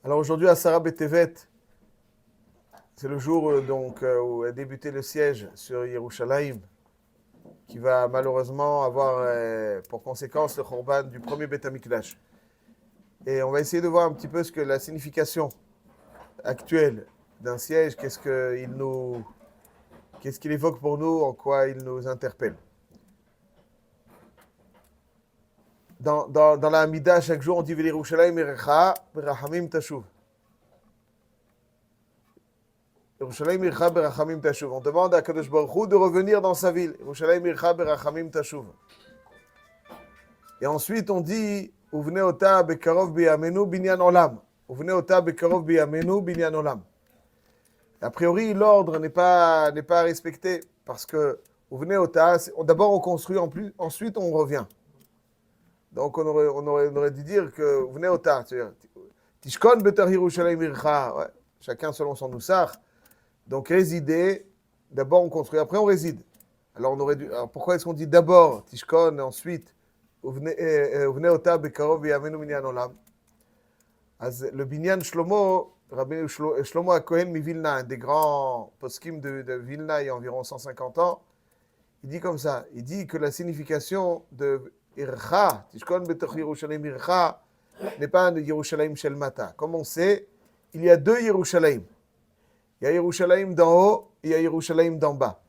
Alors aujourd'hui à Sarah Betevet, c'est le jour où a débuté le siège sur Yerushalayim, qui va malheureusement avoir pour conséquence le Khorban du premier Beth Amikdash. Et on va essayer de voir un petit peu ce que la signification actuelle d'un siège, qu'est-ce qu'il évoque pour nous, en quoi il nous interpelle. Dans la Hamida, chaque jour, on dit Yerushalayim Erecha, Berachamim Tashuv. Yerushalayim Ircha Berachamim Tashuv. On demande à Kadosh Baruch Hu de revenir dans sa ville. Yerushalayim Ircha Berachamim Tashuv. Et ensuite, on dit Uvnei ota bekarov biyamenu binyan olam. Uvnei ota bekarov biyamenu binyan olam. A priori, l'ordre n'est pas respecté parce que Uvnei ota, d'abord on construit, ensuite on revient. Donc on aurait dû dire que Uvnei ota, c'est-à-dire Tishkon betar Yerushalayim Ircha. Ouais, chacun selon son nusach. Donc résider, d'abord on construit, après on réside. Alors pourquoi est-ce qu'on dit d'abord Tishkon et ensuite Uvnei ota bekarov biyamenu binyan olam? Le binyan Shlomo, Rabbi Shlomo HaKohen mi Vilna, un des grands poskim de Vilna il y a environ 150 ans, il dit comme ça, il dit que la signification de Ircha, Tishkon betoch Yerushalayim Ircha, n'est pas un Yerushalayim Shel Mata. Comme on sait, il y a deux Yerushalayim. Il y a Yerushalayim d'en haut et il y a Yerushalayim d'en bas.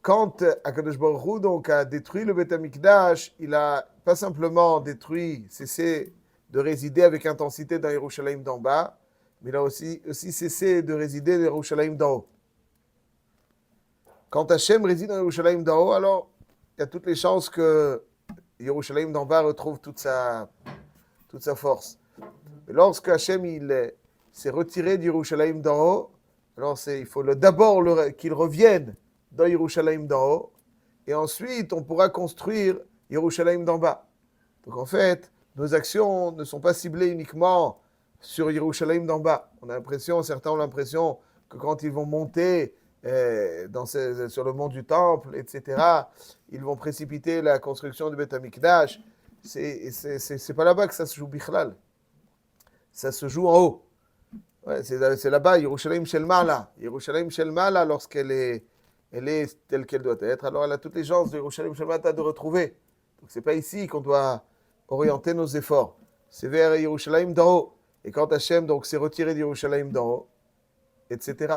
Quand Akadosh Baruch Hu donc a détruit le Beth Amikdash, il a pas simplement cessé de résider avec intensité dans Yerushalayim d'en bas, mais il a aussi cessé de résider dans Yerushalayim d'en haut. Quand Hachem réside dans Yerushalayim d'en haut, alors il y a toutes les chances que Yerushalayim d'en bas retrouve toute sa force. Mais lorsque Hachem s'est retiré d'Yerushalayim d'en haut, alors il faut d'abord qu'il revienne dans Yerushalayim d'en haut, et ensuite on pourra construire Yerushalayim d'en bas. Donc en fait, nos actions ne sont pas ciblées uniquement sur Yerushalayim d'en bas. Certains ont l'impression que quand ils vont monter sur le mont du Temple, etc., ils vont précipiter la construction du Beth Amikdash. C'est pas là-bas que ça se joue bichlal. Ça se joue en haut. Ouais, c'est là-bas, Yerushalayim Shel Mala. Yerushalayim Shel Mala, lorsqu'elle est telle qu'elle doit être, alors elle a toutes les chances de Yerushalayim Shel Mala de retrouver. Donc c'est pas ici qu'on doit orienter nos efforts. C'est vers Yerushalayim d'en haut. Et quand Hachem donc s'est retiré de Yerushalayim d'en haut, etc.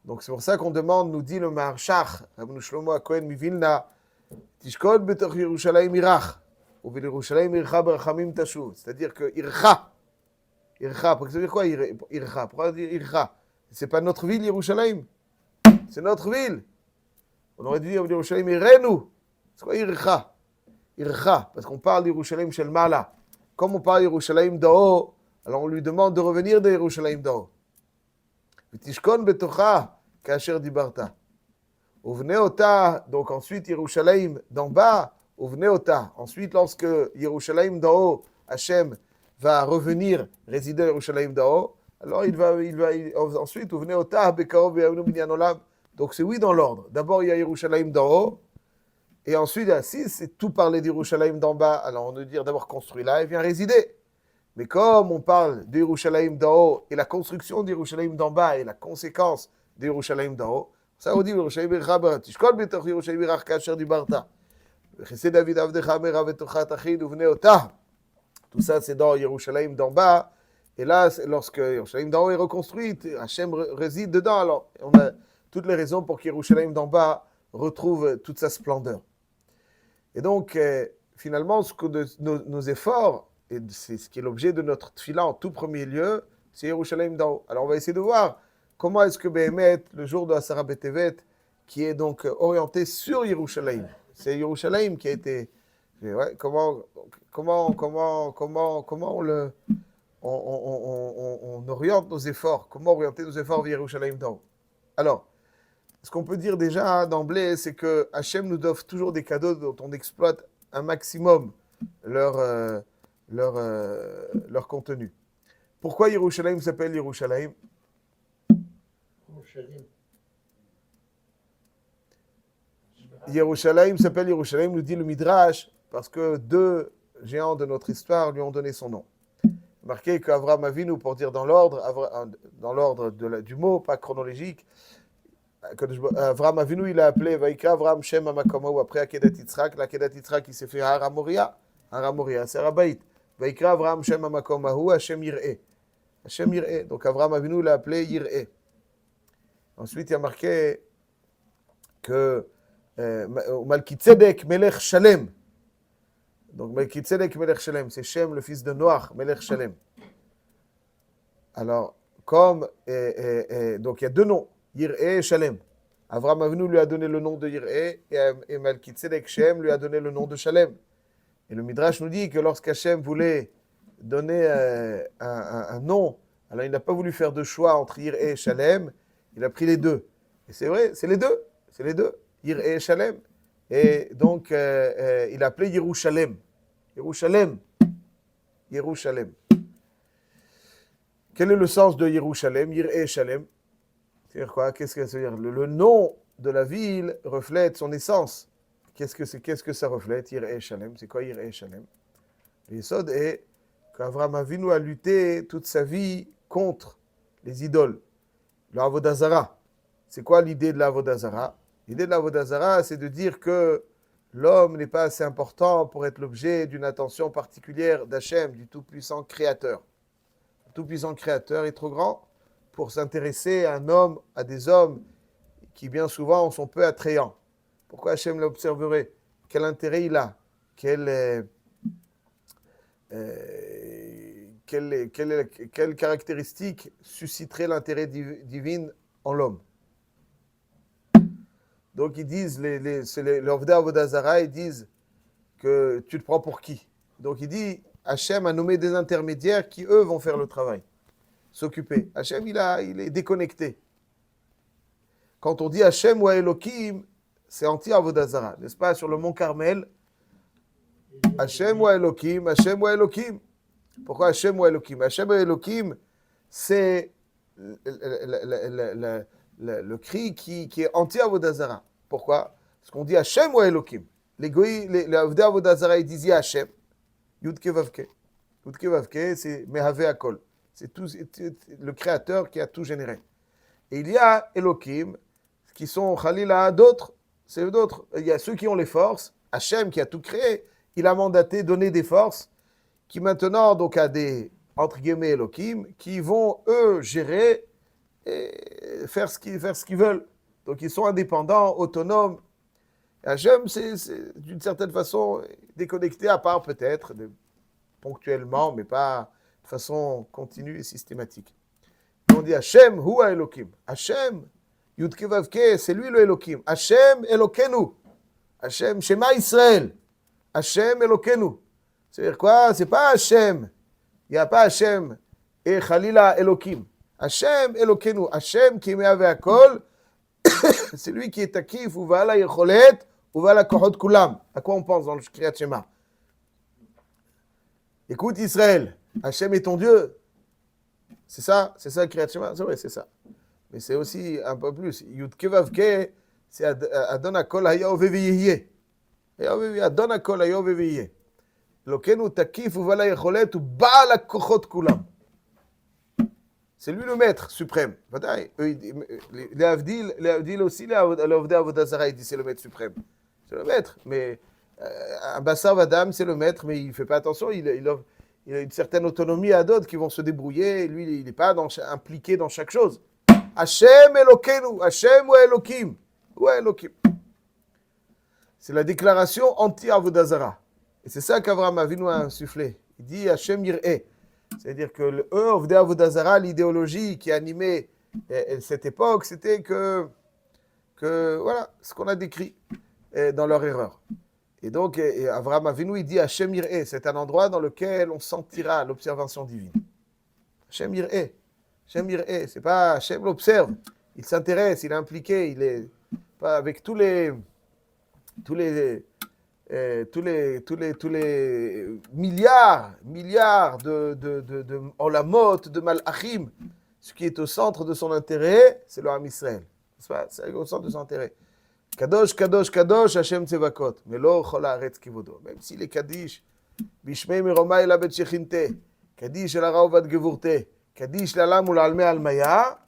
Donc c'est pour ça qu'on demande, nous dit le Maharshach, Rabbi Shlomo HaKohen mi Vilna, Tishkon betoch Yerushalayim Irach, ou Yerushalayim Ircha berachamim tashuv. C'est-à-dire que Ircha, ça veut dire quoi Ircha? Pourquoi dire Ircha? C'est pas notre ville, Yerushalayim. C'est notre ville. On aurait dû dire Yerushalayim Irenu. C'est quoi Ircha? Ircha, parce qu'on parle d'Yerushalayim Shel Mala. Comme on parle d'Yerushalayim d'en haut, alors on lui demande de revenir de Yerushalayim d'en haut. Tishkon betocha kasher dibarta. Uvnei ota, donc ensuite Yerushalayim d'en bas, uvnei ota. Ensuite, lorsque Yerushalayim d'en haut, Hachem va revenir résider à Yerushalayim d'en haut, alors il va ensuite uvnei ota bekarov biyamenu binyan olam. Donc c'est oui dans l'ordre. D'abord il y a Yerushalayim d'en haut, et ensuite si c'est tout parler d'Yerushalayim d'en bas, alors on veut dire d'abord construit là et vient résider. Mais comme on parle de Yerushalayim d'en haut et la construction de Yerushalayim d'en bas et la conséquence de Yerushalayim d'en haut, ça on dit Yerushalayim Ircha Tishkon betoch Yerushalayim Irach kasher dibarta. Chesed David avdecha merav etochat achid uvnei ota. Tout ça c'est dans Yerushalayim d'en bas. Et là, lorsque Yerushalayim d'en haut est reconstruite, Hachem réside dedans. Alors on a toutes les raisons pour qu'Yerushalayim d'en bas retrouve toute sa splendeur. Et donc finalement, nos efforts, et c'est ce qui est l'objet de notre tfila en tout premier lieu, c'est Yerushalayim d'en haut. Alors on va essayer de voir comment est-ce que Béhémet, le jour de Asara Betevet, qui est donc orienté sur Yerushalayim, c'est Yerushalayim qui a été... Ouais, comment on oriente nos efforts, comment orienter nos efforts vers Yerushalayim d'en haut. Alors, ce qu'on peut dire déjà d'emblée, c'est que Hachem nous offre toujours des cadeaux dont on exploite un maximum leur contenu. Pourquoi Yerushalayim s'appelle Yerushalayim? Yerushalayim s'appelle Yerushalayim, nous dit le Midrash, parce que deux géants de notre histoire lui ont donné son nom. Marqué qu'Avram Avinu, pour dire dans l'ordre du mot, pas chronologique, Avram Avinu, il a appelé Vaïka Avram Shem Amakomahu après Akedat Yitzhak. L'Akedat Yitzhak, il s'est fait Har HaMoria. Har HaMoria, c'est Rabaït. Vaïka Avram Shem Amakomahu Hashem Yir'e. Hashem Yir'e. Donc Avram Avinu, il a appelé Yir'e. Ensuite, il y a marqué que Malkitzedek Melech Shalem. Donc Malkitzedek Melech Shalem, c'est Shem, le fils de Noach, Melech Shalem. Alors, donc il y a deux noms. Yir'e et Shalem. Avram Avinu lui a donné le nom de Yir'e et Malkitzedek Shem lui a donné le nom de Shalem. Et le Midrash nous dit que lorsqu'Hachem voulait donner un nom, alors il n'a pas voulu faire de choix entre Yir'e et Shalem, il a pris les deux. Et c'est vrai, c'est les deux, Yir'e et Shalem. Et donc il a appelé Yerushalem. Yerushalem. Quel est le sens de Yerushalem, Yir'e et Shalem? C'est-à-dire quoi? Qu'est-ce que ça veut dire? Le nom de la ville reflète son essence. Qu'est-ce que ça reflète? Yir'e Shalem. C'est quoi Yir'e Shalem? L'Yesod est qu'Avram Avinu a lutté toute sa vie contre les idoles. Le Avodah Zara. C'est quoi l'idée de l'Avodah Zara? L'idée de l'Avodah Zara, c'est de dire que l'homme n'est pas assez important pour être l'objet d'une attention particulière d'Hachem, du Tout-Puissant Créateur. Le Tout-Puissant Créateur est trop grand pour s'intéresser à un homme, à des hommes qui bien souvent sont peu attrayants. Pourquoi Hachem l'observerait? Quel intérêt il a? Quelle caractéristique susciterait l'intérêt divin en l'homme? Donc ils disent, les Ovdei Avodah Zara, ils disent que tu te prends pour qui? Donc il dit, Hachem a nommé des intermédiaires qui, eux, vont faire le travail. S'occuper. Hachem, il est déconnecté. Quand on dit Hachem ou Elohim, c'est anti-Avodah Zara, n'est-ce pas? Sur le mont Carmel, Hachem ou Elohim, Hachem ou Elohim. Pourquoi Hachem ou Elohim? Hachem ou Elohim, c'est le cri qui est anti-Avodah Zara. Pourquoi? Parce qu'on dit Hachem ou Elohim. Les Ovdei Avodah Zara, ils disaient Hachem. Yudke Vavke. Yudke Vavke, c'est Mehave Akol. C'est le créateur qui a tout généré. Et il y a Elohim, qui sont Khalila, d'autres. C'est d'autres. Il y a ceux qui ont les forces. Hachem, qui a tout créé, il a mandaté, donné des forces, qui maintenant, donc, a des, entre guillemets, Elohim, qui vont, eux, gérer et faire ce qu'ils veulent. Donc, ils sont indépendants, autonomes. Et Hachem, c'est d'une certaine façon déconnecté, à part peut-être, ponctuellement, mais pas de façon continue et systématique. On dit Hachem, Hua Elohim. Hachem, Yudke Vavke, c'est lui le Elohim. Hachem Elokenu. Hachem, Shema Israël. Hachem Elokenu. C'est-à-dire quoi? C'est pas Hachem. Il n'y a pas Hachem et Khalila Elohim. Hachem Elokenu. Hachem qui met avec Akol. C'est lui qui est Takif, ou va la Yecholet, ou va la Kohot Kulam. À quoi on pense dans le Kriyat Shema? Écoute Israël, Hachem est ton Dieu. C'est ça le Kriyat Shema? C'est vrai, c'est ça. Mais c'est aussi un peu plus. Yudke Vavke, c'est Adon Akol Hayah Veviyeh. Adon Akol Hayah Veviyeh. Lokenu Takif, ou va la Yecholet, ou ba la Kohot Kulam. C'est lui le maître suprême. Les Avdil aussi, les Ovdei Avodah Zara, il dit c'est le maître suprême. C'est le maître. Mais un Bassar Vadam, c'est le maître, mais il ne fait pas attention. Il a une certaine autonomie à d'autres qui vont se débrouiller. Lui, il n'est pas impliqué dans chaque chose. Hachem Elokenu, Hachem ou Elohim. Ou Elohim. C'est la déclaration anti-Avodah Zara. Et c'est ça qu'Avram Avinu a insufflé. Il dit Hachem Yir'e. C'est-à-dire que le Ovdei Avodah Zara, l'idéologie qui animait cette époque, c'était que voilà, ce qu'on a décrit dans leur erreur. Et donc, Avraham Avinu, il dit Hachem Yir'e, c'est un endroit dans lequel on sentira l'observation divine. Hachem Yir'e. Hachem Yir'e, c'est pas Hachem l'observe, il s'intéresse, il est impliqué, il est pas avec tous les milliards de olamot, de malachim, ce qui est au centre de son intérêt, c'est le Ham Israël. C'est au centre de son intérêt. Kadosh, Kadosh, Kadosh, Hashem Tzevakot. Mais lo chol haaretz kivodo. Même si les Kaddish Bishmei miromai la bet shechinte, Kadish el hara uvad gevurte, Kadish l'alam ou l'alme almaya,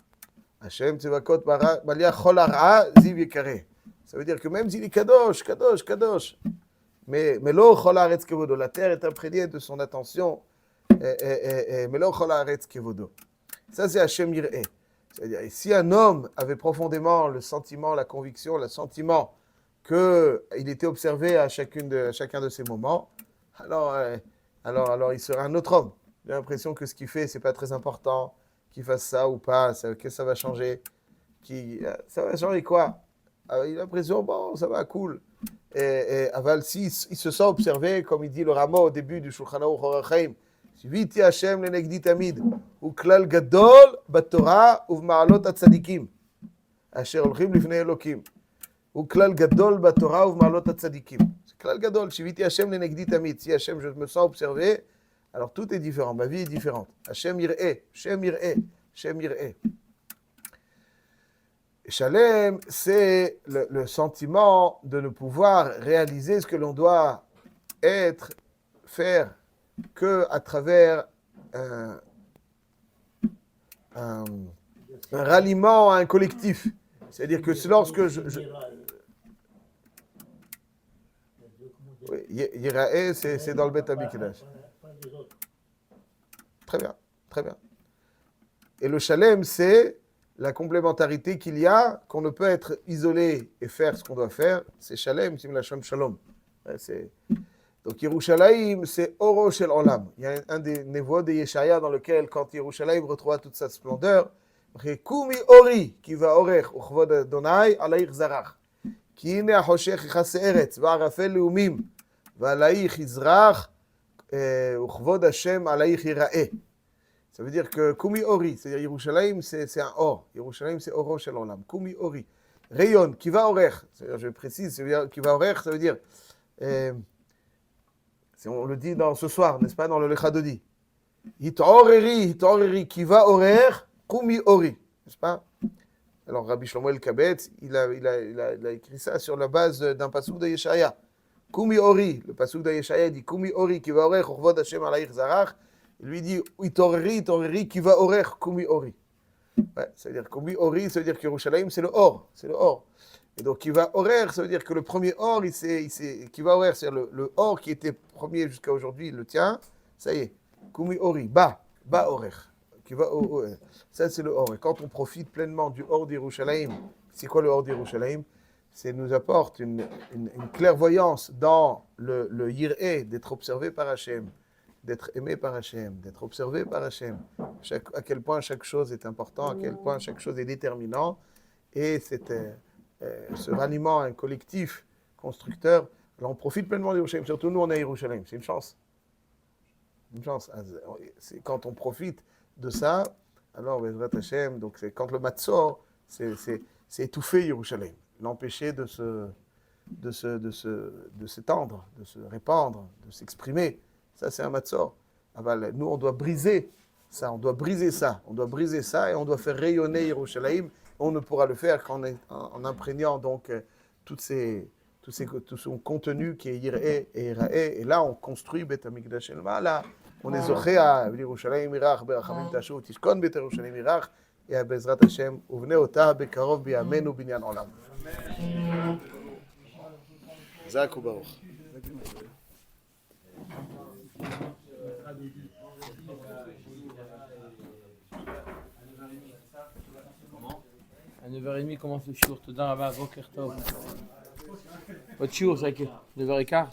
Hashem tzevakot balia chol hara ziv yekare. Ça veut dire que même s'il est kadosh, kadosh, kadosh, mais lo chol haaretz kevodo, la terre est imprégnée de son attention, mais lo chol haaretz kevodo. Ça c'est Hashem yireh. C'est-à-dire, si un homme avait profondément le sentiment, la conviction, le sentiment qu'il était observé à chacun de ces moments, alors il serait un autre homme. Il a l'impression que ce qu'il fait, c'est pas très important, qu'il fasse ça ou pas, que ça va changer. Ça va changer quoi? Il a l'impression, bon, ça va, cool. Aval, s'il se sent observé, comme il dit le Rama au début du Shulchan Aruch Orach Chaim, Shiviti Hashem lenegdi tamid, uklal gadol batorah uvma'alot hatzadikim, asher holchim lifnei Elokim. Uklal gadol batorah uvma'alot hatzadikim. C'est klal gadol, Shiviti Hashem lenegdi tamid. Si Hashem, je me sens observé, alors tout est différent, ma vie est différente. Hashem yireh, Hashem yireh, Hashem yireh. Shalem, c'est le sentiment de ne pouvoir réaliser ce que l'on doit faire que à travers un ralliement à un collectif. C'est-à-dire que c'est lorsque oui, Yirae, c'est dans le Beth HaMikdash. Très bien, très bien. Et le Shalem, c'est la complémentarité qu'il y a, qu'on ne peut être isolé et faire ce qu'on doit faire. C'est Shalem, c'est Mlashon Shalom. Donc Yerushalayim, c'est Oro Shel Olam. Il y a un des névois de Yeshaya dans lequel, quand Yerushalayim retrouva toute sa splendeur, Kumi Ori, qui va Orech, Uchvod Adonai, Alaïch Zarach. Ki ine Ahoshech Yichase Eretz, Va'arafel Leumim, Va'alaïch Yizrach, Uchvod Hashem, Alaïch Yirae. Ça veut dire que Kumi Ori, c'est-à-dire Yerushalayim, c'est un or. Yerushalayim, c'est Oro Shel Olam. Kumi Ori. Rayon, qui va Orech. C'est-à-dire, je précise, qui va Orech, ça veut dire... on le dit ce soir, n'est-ce pas, dans le Lechadodi. Hitoreri, qui va Orer, Kumi Ori, n'est-ce pas? Alors Rabbi Shlomo El-Kabetz, il a écrit ça sur la base d'un pasouk de Yeshaya. Kumi Ori, le pasouk de Yeshaya dit Kumi Ori, qui va Orer, Chorvod Hashem Alaïch Zarach. Il lui dit Hitoreri, qui va Orer, Kumi Ori. Ouais, ça veut dire Kumi Ori, ça veut dire que Yerushalayim, c'est le or, c'est le or. Et donc, qui va horaire, ça veut dire que le premier or, qui va horaire, c'est-à-dire le or qui était premier jusqu'à aujourd'hui, le tien, ça y est, Kumi Ori, ba horaire, qui va ça c'est le or. Et quand on profite pleinement du or d'Yerushalayim, c'est quoi le or d'Yerushalayim? C'est nous apporte une clairvoyance dans le yireh, d'être observé par Hashem, d'être aimé par Hashem, d'être observé par Hashem. À quel point chaque chose est important, à quel point chaque chose est déterminant, et ce ralliement à un collectif constructeur, alors on profite pleinement de Yerushalayim, surtout nous on est à Yerushalayim, c'est une chance. Une chance. C'est quand on profite de ça, alors Bezrat Hashem, donc c'est quand le Matzor, c'est étouffer Yerushalayim, l'empêcher de s'étendre, de se répandre, de s'exprimer. Ça c'est un Matzor. Nous on doit briser ça, on doit briser ça et on doit faire rayonner Yerushalayim. On ne pourra le faire qu'en imprégnant donc tout son contenu qui est Yireh et Irae. Et là, on construit Beth HaMikdash El Ma'ala. On est zoché à Yerushalayim Irach, Berachamim Tashu, Tishkon Bet Yerushalayim Irach, et à Bezrat Hashem, Uvnei Ota Bekarov B'Yamenu Binyan Olam. Zak u'Baruch. À 9h30 commence le shiur. Toda Rabba, Boker Tov. Votre shiur, c'est à 9h15.